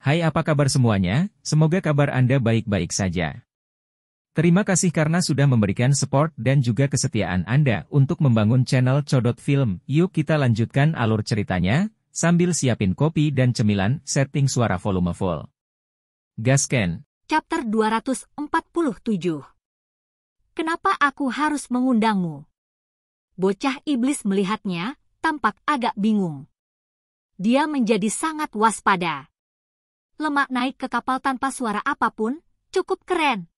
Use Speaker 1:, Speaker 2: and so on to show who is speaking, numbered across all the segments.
Speaker 1: Hai, apa kabar semuanya? Semoga kabar Anda baik-baik saja. Terima kasih karena sudah memberikan support dan juga kesetiaan Anda untuk membangun channel Codot Film. Yuk kita lanjutkan alur ceritanya, sambil siapin kopi dan cemilan, setting suara volume full. Gasken.
Speaker 2: Chapter 247. Kenapa aku harus mengundangmu? Bocah iblis melihatnya, tampak agak bingung. Dia menjadi sangat waspada. Lemak naik ke kapal tanpa suara apapun, cukup keren.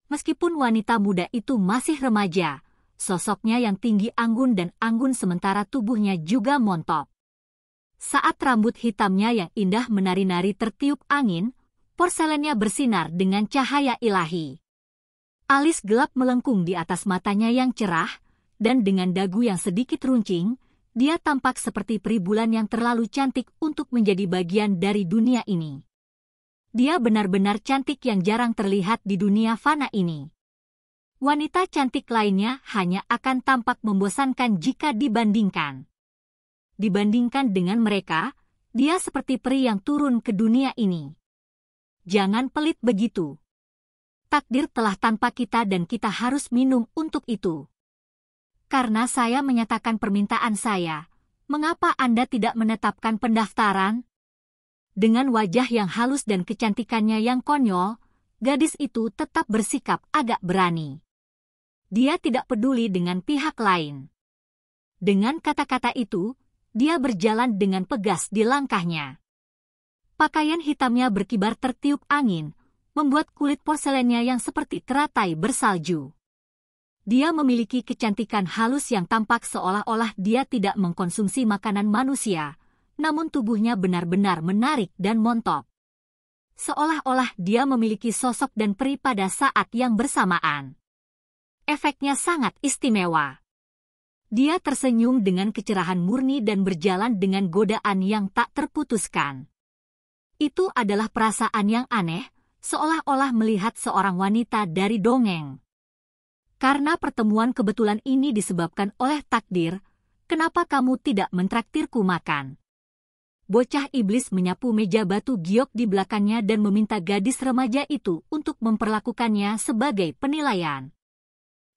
Speaker 2: Meskipun wanita muda itu masih remaja, sosoknya yang tinggi anggun dan anggun sementara tubuhnya juga montok. Saat rambut hitamnya yang indah menari-nari tertiup angin, porselennya bersinar dengan cahaya ilahi. Alis gelap melengkung di atas matanya yang cerah, dan dengan dagu yang sedikit runcing, dia tampak seperti peri bulan yang terlalu cantik untuk menjadi bagian dari dunia ini. Dia benar-benar cantik yang jarang terlihat di dunia fana ini. Wanita cantik lainnya hanya akan tampak membosankan jika dibandingkan. Dibandingkan dengan mereka, dia seperti peri yang turun ke dunia ini. Jangan pelit begitu. Takdir telah tanpa kita dan kita harus minum untuk itu. Karena saya menyatakan permintaan saya, mengapa Anda tidak menetapkan pendaftaran? Dengan wajah yang halus dan kecantikannya yang konyol, gadis itu tetap bersikap agak berani. Dia tidak peduli dengan pihak lain. Dengan kata-kata itu, dia berjalan dengan pegas di langkahnya. Pakaian hitamnya berkibar tertiup angin, membuat kulit porselennya yang seperti teratai bersalju. Dia memiliki kecantikan halus yang tampak seolah-olah dia tidak mengkonsumsi makanan manusia, namun tubuhnya benar-benar menarik dan montok. Seolah-olah dia memiliki sosok dan peri pada saat yang bersamaan. Efeknya sangat istimewa. Dia tersenyum dengan kecerahan murni dan berjalan dengan godaan yang tak terputuskan. Itu adalah perasaan yang aneh, seolah-olah melihat seorang wanita dari dongeng. Karena pertemuan kebetulan ini disebabkan oleh takdir, kenapa kamu tidak mentraktirku makan? Bocah iblis menyapu meja batu giok di belakangnya dan meminta gadis remaja itu untuk memperlakukannya sebagai penilaian.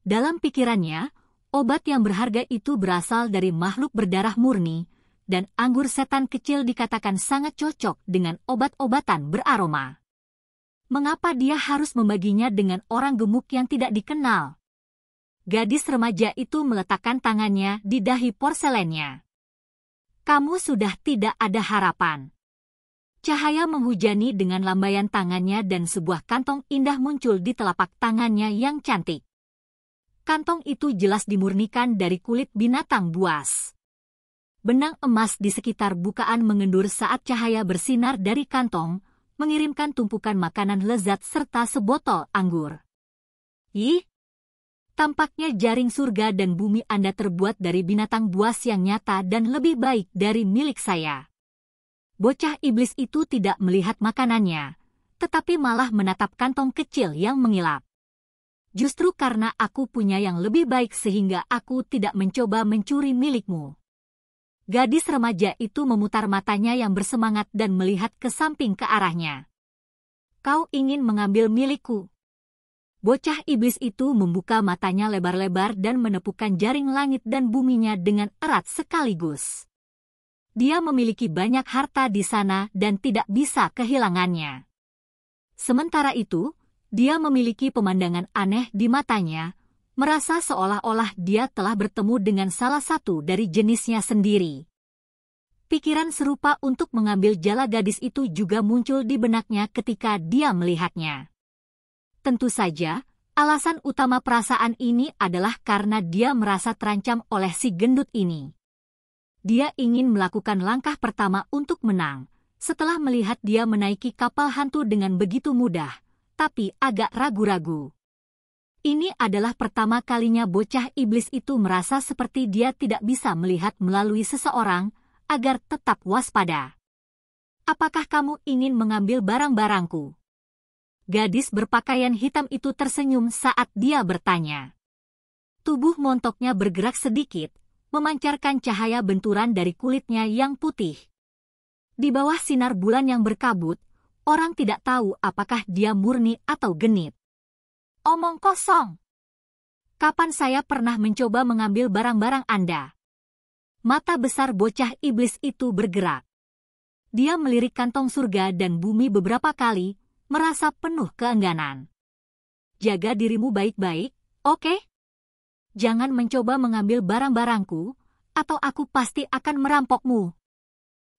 Speaker 2: Dalam pikirannya, obat yang berharga itu berasal dari makhluk berdarah murni, dan anggur setan kecil dikatakan sangat cocok dengan obat-obatan beraroma. Mengapa dia harus membaginya dengan orang gemuk yang tidak dikenal? Gadis remaja itu meletakkan tangannya di dahi porselennya. Kamu sudah tidak ada harapan. Cahaya menghujani dengan lambaian tangannya dan sebuah kantong indah muncul di telapak tangannya yang cantik. Kantong itu jelas dimurnikan dari kulit binatang buas. Benang emas di sekitar bukaan mengendur saat cahaya bersinar dari kantong, mengirimkan tumpukan makanan lezat serta sebotol anggur. Ih! Tampaknya jaring surga dan bumi Anda terbuat dari binatang buas yang nyata dan lebih baik dari milik saya. Bocah iblis itu tidak melihat makanannya, tetapi malah menatap kantong kecil yang mengilap. Justru karena aku punya yang lebih baik sehingga aku tidak mencoba mencuri milikmu. Gadis remaja itu memutar matanya yang bersemangat dan melihat ke samping ke arahnya. Kau ingin mengambil milikku? Bocah iblis itu membuka matanya lebar-lebar dan menepukkan jaring langit dan buminya dengan erat sekaligus. Dia memiliki banyak harta di sana dan tidak bisa kehilangannya. Sementara itu, dia memiliki pemandangan aneh di matanya, merasa seolah-olah dia telah bertemu dengan salah satu dari jenisnya sendiri. Pikiran serupa untuk mengambil jala gadis itu juga muncul di benaknya ketika dia melihatnya. Tentu saja, alasan utama perasaan ini adalah karena dia merasa terancam oleh si gendut ini. Dia ingin melakukan langkah pertama untuk menang, setelah melihat dia menaiki kapal hantu dengan begitu mudah, tapi agak ragu-ragu. Ini adalah pertama kalinya bocah iblis itu merasa seperti dia tidak bisa melihat melalui seseorang, agar tetap waspada. Apakah kamu ingin mengambil barang-barangku? Gadis berpakaian hitam itu tersenyum saat dia bertanya. Tubuh montoknya bergerak sedikit, memancarkan cahaya benturan dari kulitnya yang putih. Di bawah sinar bulan yang berkabut, orang tidak tahu apakah dia murni atau genit. Omong kosong. Kapan saya pernah mencoba mengambil barang-barang Anda? Mata besar bocah iblis itu bergerak. Dia melirik kantong surga dan bumi beberapa kali, merasa penuh keengganan. Jaga dirimu baik-baik, oke? Jangan mencoba mengambil barang-barangku, atau aku pasti akan merampokmu.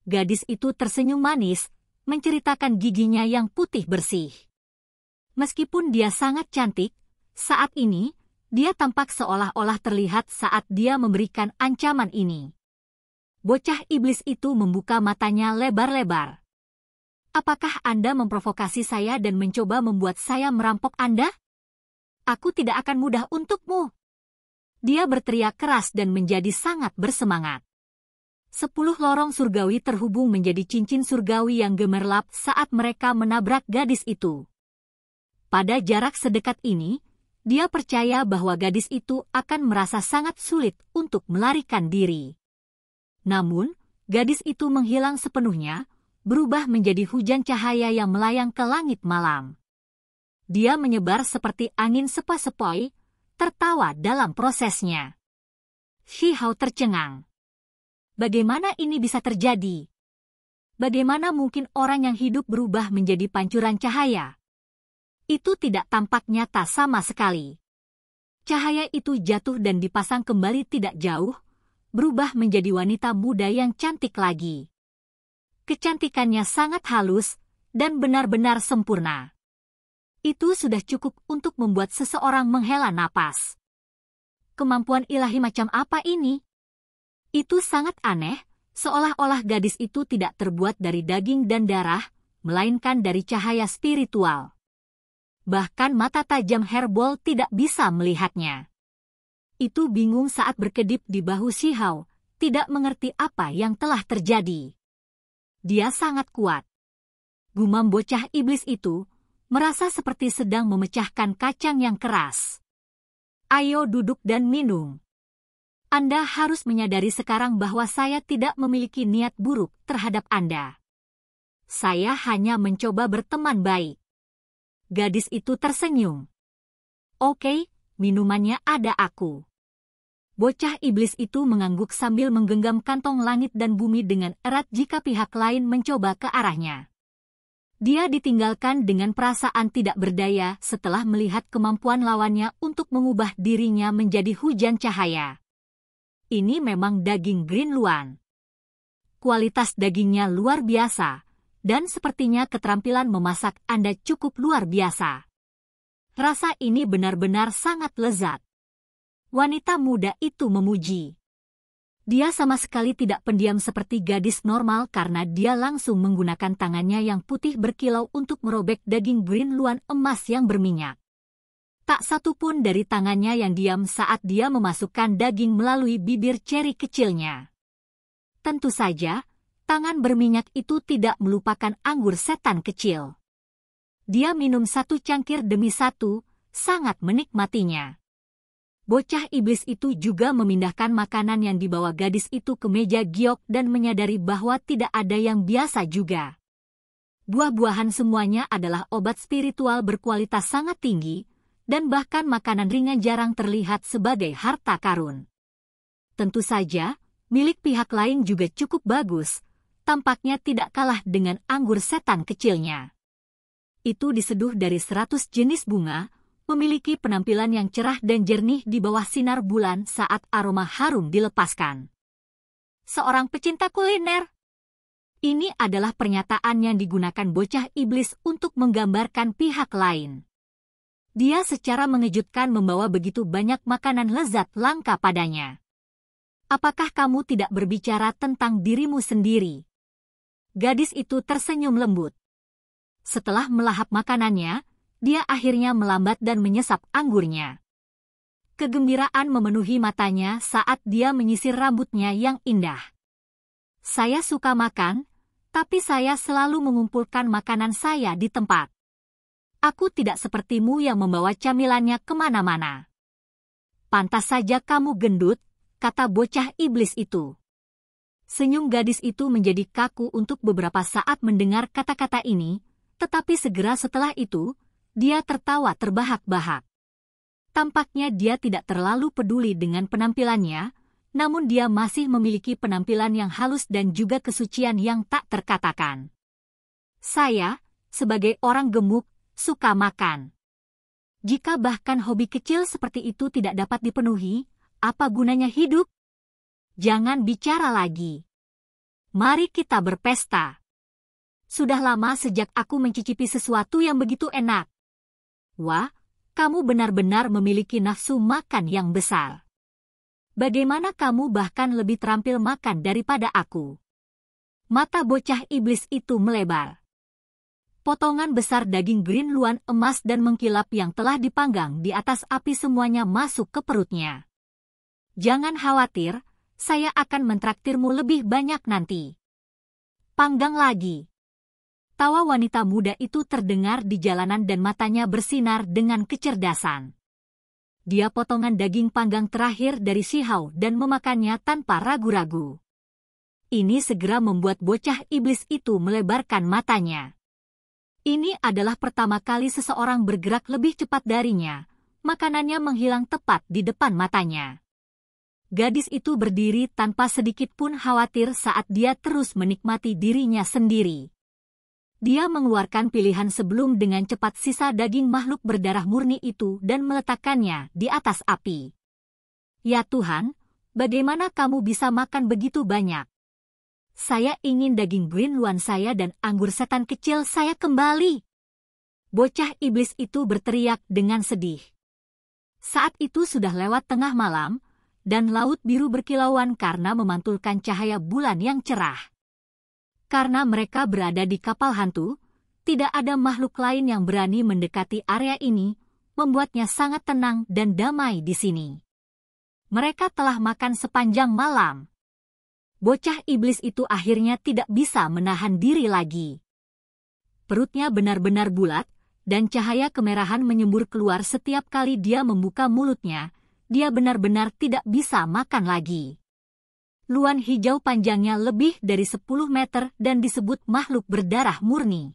Speaker 2: Gadis itu tersenyum manis, menceritakan giginya yang putih bersih. Meskipun dia sangat cantik, saat ini, dia tampak seolah-olah terlihat saat dia memberikan ancaman ini. Bocah iblis itu membuka matanya lebar-lebar. Apakah Anda memprovokasi saya dan mencoba membuat saya merampok Anda? Aku tidak akan mudah untukmu. Dia berteriak keras dan menjadi sangat bersemangat. 10 lorong surgawi terhubung menjadi cincin surgawi yang gemerlap saat mereka menabrak gadis itu. Pada jarak sedekat ini, dia percaya bahwa gadis itu akan merasa sangat sulit untuk melarikan diri. Namun, gadis itu menghilang sepenuhnya, berubah menjadi hujan cahaya yang melayang ke langit malam. Dia menyebar seperti angin sepoi-sepoi, tertawa dalam prosesnya. Shihao tercengang. Bagaimana ini bisa terjadi? Bagaimana mungkin orang yang hidup berubah menjadi pancuran cahaya? Itu tidak tampak nyata sama sekali. Cahaya itu jatuh dan dipasang kembali tidak jauh, berubah menjadi wanita muda yang cantik lagi. Kecantikannya sangat halus dan benar-benar sempurna. Itu sudah cukup untuk membuat seseorang menghela napas. Kemampuan ilahi macam apa ini? Itu sangat aneh, seolah-olah gadis itu tidak terbuat dari daging dan darah, melainkan dari cahaya spiritual. Bahkan mata tajam Herbol tidak bisa melihatnya. Itu bingung saat berkedip di bahu Shihao, tidak mengerti apa yang telah terjadi. Dia sangat kuat. Gumam bocah iblis itu, merasa seperti sedang memecahkan kacang yang keras. Ayo duduk dan minum. Anda harus menyadari sekarang bahwa saya tidak memiliki niat buruk terhadap Anda. Saya hanya mencoba berteman baik. Gadis itu tersenyum. Oke, minumannya ada aku. Bocah iblis itu mengangguk sambil menggenggam kantong langit dan bumi dengan erat jika pihak lain mencoba ke arahnya. Dia ditinggalkan dengan perasaan tidak berdaya setelah melihat kemampuan lawannya untuk mengubah dirinya menjadi hujan cahaya. Ini memang daging Green Luan. Kualitas dagingnya luar biasa, dan sepertinya keterampilan memasak Anda cukup luar biasa. Rasa ini benar-benar sangat lezat. Wanita muda itu memuji. Dia sama sekali tidak pendiam seperti gadis normal karena dia langsung menggunakan tangannya yang putih berkilau untuk merobek daging Green Luan emas yang berminyak. Tak satu pun dari tangannya yang diam saat dia memasukkan daging melalui bibir ceri kecilnya. Tentu saja, tangan berminyak itu tidak melupakan anggur setan kecil. Dia minum satu cangkir demi satu, sangat menikmatinya. Bocah iblis itu juga memindahkan makanan yang dibawa gadis itu ke meja giok dan menyadari bahwa tidak ada yang biasa juga. Buah-buahan semuanya adalah obat spiritual berkualitas sangat tinggi, dan bahkan makanan ringan jarang terlihat sebagai harta karun. Tentu saja, milik pihak lain juga cukup bagus, tampaknya tidak kalah dengan anggur setan kecilnya. Itu diseduh dari 100 jenis bunga, memiliki penampilan yang cerah dan jernih di bawah sinar bulan saat aroma harum dilepaskan. Seorang pecinta kuliner. Ini adalah pernyataan yang digunakan bocah iblis untuk menggambarkan pihak lain. Dia secara mengejutkan membawa begitu banyak makanan lezat langka padanya. Apakah kamu tidak berbicara tentang dirimu sendiri? Gadis itu tersenyum lembut. Setelah melahap makanannya, dia akhirnya melambat dan menyesap anggurnya. Kegembiraan memenuhi matanya saat dia menyisir rambutnya yang indah. Saya suka makan, tapi saya selalu mengumpulkan makanan saya di tempat. Aku tidak sepertimu yang membawa camilannya kemana-mana. Pantas saja kamu gendut, kata bocah iblis itu. Senyum gadis itu menjadi kaku untuk beberapa saat mendengar kata-kata ini, Tetapi segera setelah itu, dia tertawa terbahak-bahak. Tampaknya dia tidak terlalu peduli dengan penampilannya, namun dia masih memiliki penampilan yang halus dan juga kesucian yang tak terkatakan. Saya, sebagai orang gemuk, suka makan. Jika bahkan hobi kecil seperti itu tidak dapat dipenuhi, apa gunanya hidup? Jangan bicara lagi. Mari kita berpesta. Sudah lama sejak aku mencicipi sesuatu yang begitu enak. Wah, kamu benar-benar memiliki nafsu makan yang besar. Bagaimana kamu bahkan lebih terampil makan daripada aku? Mata bocah iblis itu melebar. Potongan besar daging green luan emas dan mengkilap yang telah dipanggang di atas api semuanya masuk ke perutnya. Jangan khawatir, saya akan mentraktirmu lebih banyak nanti. Panggang lagi. Tawa wanita muda itu terdengar di jalanan dan matanya bersinar dengan kecerdasan. Dia potongan daging panggang terakhir dari Shihao dan memakannya tanpa ragu-ragu. Ini segera membuat bocah iblis itu melebarkan matanya. Ini adalah pertama kali seseorang bergerak lebih cepat darinya. Makanannya menghilang tepat di depan matanya. Gadis itu berdiri tanpa sedikit pun khawatir saat dia terus menikmati dirinya sendiri. Dia mengeluarkan pilihan sebelum dengan cepat sisa daging makhluk berdarah murni itu dan meletakkannya di atas api. Ya Tuhan, bagaimana kamu bisa makan begitu banyak? Saya ingin daging green luan saya dan anggur setan kecil saya kembali. Bocah iblis itu berteriak dengan sedih. Saat itu sudah lewat tengah malam, dan laut biru berkilauan karena memantulkan cahaya bulan yang cerah. Karena mereka berada di kapal hantu, tidak ada makhluk lain yang berani mendekati area ini, membuatnya sangat tenang dan damai di sini. Mereka telah makan sepanjang malam. Bocah iblis itu akhirnya tidak bisa menahan diri lagi. Perutnya benar-benar bulat, dan cahaya kemerahan menyembur keluar setiap kali dia membuka mulutnya. Dia benar-benar tidak bisa makan lagi. Luan hijau panjangnya lebih dari 10 meter dan disebut makhluk berdarah murni.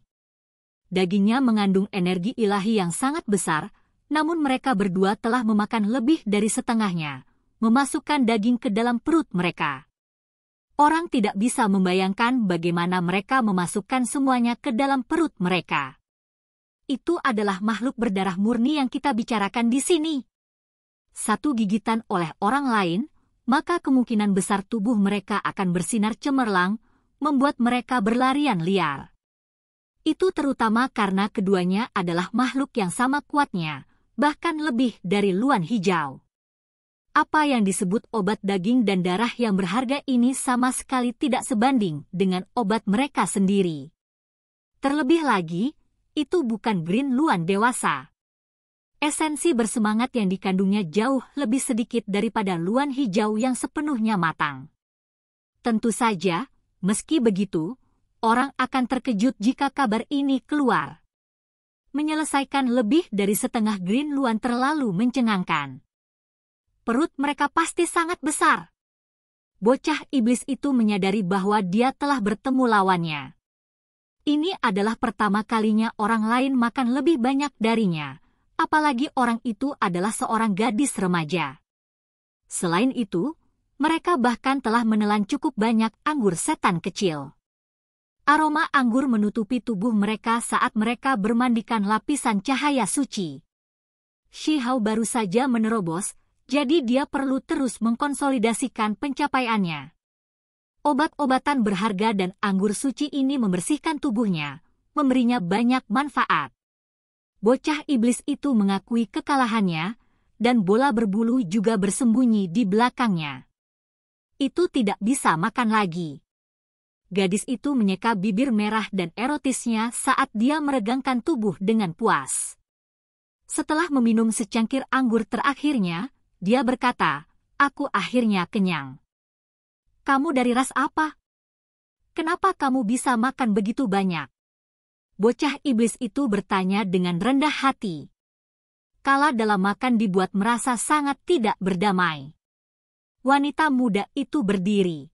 Speaker 2: Dagingnya mengandung energi ilahi yang sangat besar, namun mereka berdua telah memakan lebih dari setengahnya, memasukkan daging ke dalam perut mereka. Orang tidak bisa membayangkan bagaimana mereka memasukkan semuanya ke dalam perut mereka. Itu adalah makhluk berdarah murni yang kita bicarakan di sini. Satu gigitan oleh orang lain, maka kemungkinan besar tubuh mereka akan bersinar cemerlang, membuat mereka berlarian liar. Itu terutama karena keduanya adalah makhluk yang sama kuatnya, bahkan lebih dari luan hijau. Apa yang disebut obat daging dan darah yang berharga ini sama sekali tidak sebanding dengan obat mereka sendiri. Terlebih lagi, itu bukan green luan dewasa. Esensi bersemangat yang dikandungnya jauh lebih sedikit daripada luan hijau yang sepenuhnya matang. Tentu saja, meski begitu, orang akan terkejut jika kabar ini keluar. Menyelesaikan lebih dari setengah green luan terlalu mencengangkan. Perut mereka pasti sangat besar. Bocah iblis itu menyadari bahwa dia telah bertemu lawannya. Ini adalah pertama kalinya orang lain makan lebih banyak darinya, apalagi orang itu adalah seorang gadis remaja. Selain itu, mereka bahkan telah menelan cukup banyak anggur setan kecil. Aroma anggur menutupi tubuh mereka saat mereka bermandikan lapisan cahaya suci. Shihao baru saja menerobos, jadi dia perlu terus mengkonsolidasikan pencapaiannya. Obat-obatan berharga dan anggur suci ini membersihkan tubuhnya, memberinya banyak manfaat. Bocah iblis itu mengakui kekalahannya, dan bola berbulu juga bersembunyi di belakangnya. Itu tidak bisa makan lagi. Gadis itu menyeka bibir merah dan erotisnya saat dia meregangkan tubuh dengan puas. Setelah meminum secangkir anggur terakhirnya, dia berkata, "Aku akhirnya kenyang." "Kamu dari ras apa? Kenapa kamu bisa makan begitu banyak?" Bocah iblis itu bertanya dengan rendah hati. Kala dalam makan dibuat merasa sangat tidak berdamai. Wanita muda itu berdiri.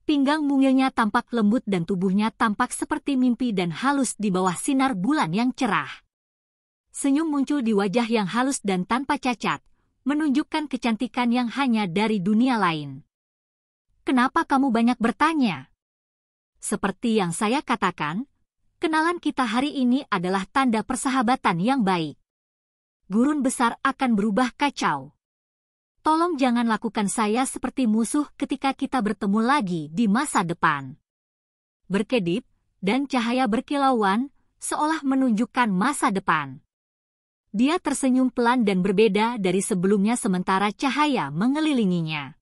Speaker 2: Pinggang mungilnya tampak lembut dan tubuhnya tampak seperti mimpi dan halus di bawah sinar bulan yang cerah. Senyum muncul di wajah yang halus dan tanpa cacat, menunjukkan kecantikan yang hanya dari dunia lain. Kenapa kamu banyak bertanya? Seperti yang saya katakan, kenalan kita hari ini adalah tanda persahabatan yang baik. Gurun besar akan berubah kacau. Tolong jangan lakukan saya seperti musuh ketika kita bertemu lagi di masa depan. Berkedip, dan cahaya berkilauan, seolah menunjukkan masa depan. Dia tersenyum pelan dan berbeda dari sebelumnya sementara cahaya mengelilinginya.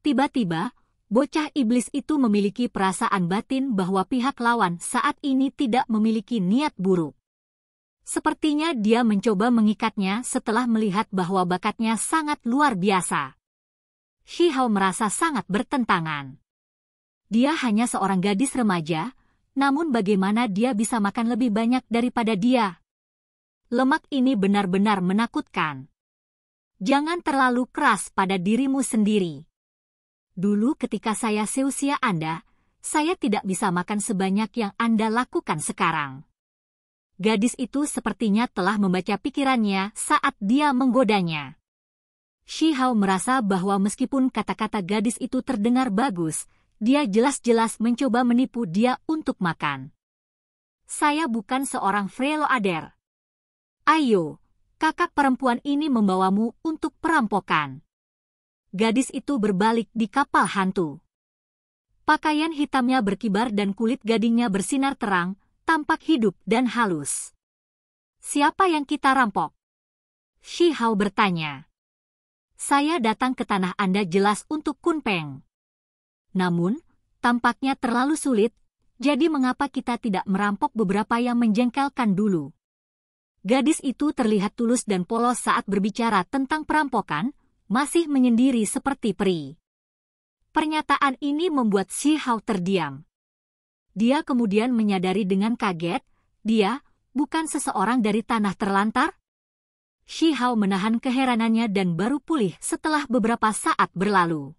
Speaker 2: Tiba-tiba, bocah iblis itu memiliki perasaan batin bahwa pihak lawan saat ini tidak memiliki niat buruk. Sepertinya dia mencoba mengikatnya setelah melihat bahwa bakatnya sangat luar biasa. Shi Hao merasa sangat bertentangan. Dia hanya seorang gadis remaja, namun bagaimana dia bisa makan lebih banyak daripada dia? Lemak ini benar-benar menakutkan. Jangan terlalu keras pada dirimu sendiri. Dulu ketika saya seusia Anda, saya tidak bisa makan sebanyak yang Anda lakukan sekarang. Gadis itu sepertinya telah membaca pikirannya saat dia menggodanya. Shi Hao merasa bahwa meskipun kata-kata gadis itu terdengar bagus, dia jelas-jelas mencoba menipu dia untuk makan. Saya bukan seorang Freeloader. Ayo, kakak perempuan ini membawamu untuk perampokan. Gadis itu berbalik di kapal hantu. Pakaian hitamnya berkibar dan kulit gadingnya bersinar terang, tampak hidup dan halus. Siapa yang kita rampok? Shi Hao bertanya. Saya datang ke tanah Anda jelas untuk Kunpeng. Namun, tampaknya terlalu sulit, jadi mengapa kita tidak merampok beberapa yang menjengkelkan dulu? Gadis itu terlihat tulus dan polos saat berbicara tentang perampokan, masih menyendiri seperti peri. Pernyataan ini membuat Shi Hao terdiam. Dia kemudian menyadari dengan kaget, dia bukan seseorang dari tanah terlantar? Shi Hao menahan keheranannya dan baru pulih setelah beberapa saat berlalu.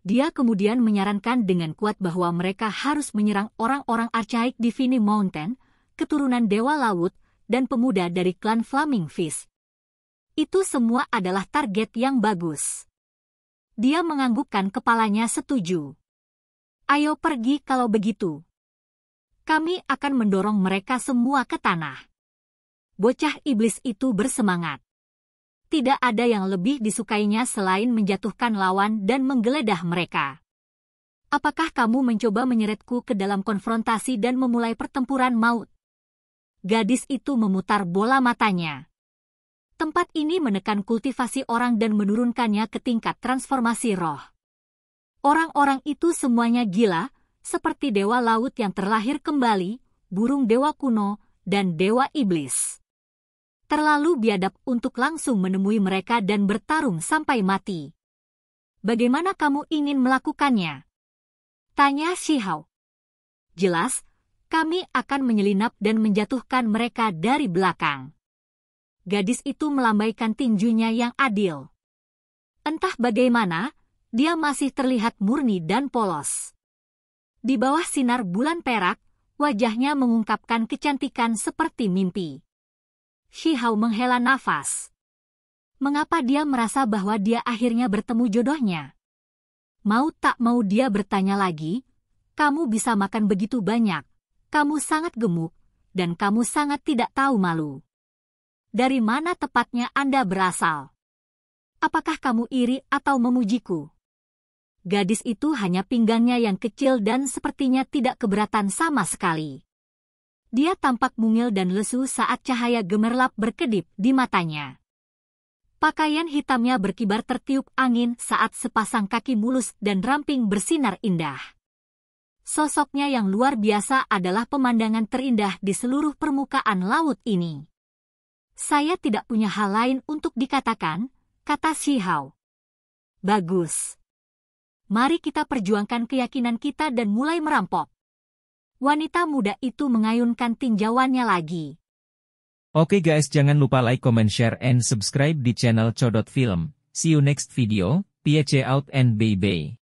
Speaker 2: Dia kemudian menyarankan dengan kuat bahwa mereka harus menyerang orang-orang archaik di Vini Mountain, keturunan Dewa Laut, dan pemuda dari klan Flaming Fish. Itu semua adalah target yang bagus. Dia menganggukkan kepalanya setuju. Ayo pergi kalau begitu. Kami akan mendorong mereka semua ke tanah. Bocah iblis itu bersemangat. Tidak ada yang lebih disukainya selain menjatuhkan lawan dan menggeledah mereka. Apakah kamu mencoba menyeretku ke dalam konfrontasi dan memulai pertempuran maut? Gadis itu memutar bola matanya. Tempat ini menekan kultivasi orang dan menurunkannya ke tingkat transformasi roh. Orang-orang itu semuanya gila, seperti dewa laut yang terlahir kembali, burung dewa kuno, dan dewa iblis. Terlalu biadab untuk langsung menemui mereka dan bertarung sampai mati. Bagaimana kamu ingin melakukannya? Tanya Shi Hao. Jelas, kami akan menyelinap dan menjatuhkan mereka dari belakang. Gadis itu melambaikan tinjunya yang adil. Entah bagaimana, dia masih terlihat murni dan polos. Di bawah sinar bulan perak, wajahnya mengungkapkan kecantikan seperti mimpi. Shi Hao menghela nafas. Mengapa dia merasa bahwa dia akhirnya bertemu jodohnya? Mau tak mau dia bertanya lagi, kamu bisa makan begitu banyak, kamu sangat gemuk, dan kamu sangat tidak tahu malu. Dari mana tepatnya Anda berasal? Apakah kamu iri atau memujiku? Gadis itu hanya pinggangnya yang kecil dan sepertinya tidak keberatan sama sekali. Dia tampak mungil dan lesu saat cahaya gemerlap berkedip di matanya. Pakaian hitamnya berkibar tertiup angin saat sepasang kaki mulus dan ramping bersinar indah. Sosoknya yang luar biasa adalah pemandangan terindah di seluruh permukaan laut ini. Saya tidak punya hal lain untuk dikatakan, kata Shi Hao. Bagus. Mari kita perjuangkan keyakinan kita dan mulai merampok. Wanita muda itu mengayunkan tinjauannya lagi.
Speaker 1: Oke guys, jangan lupa like, comment, share, and subscribe di channel Codot Film. See you next video, peace out and bye-bye.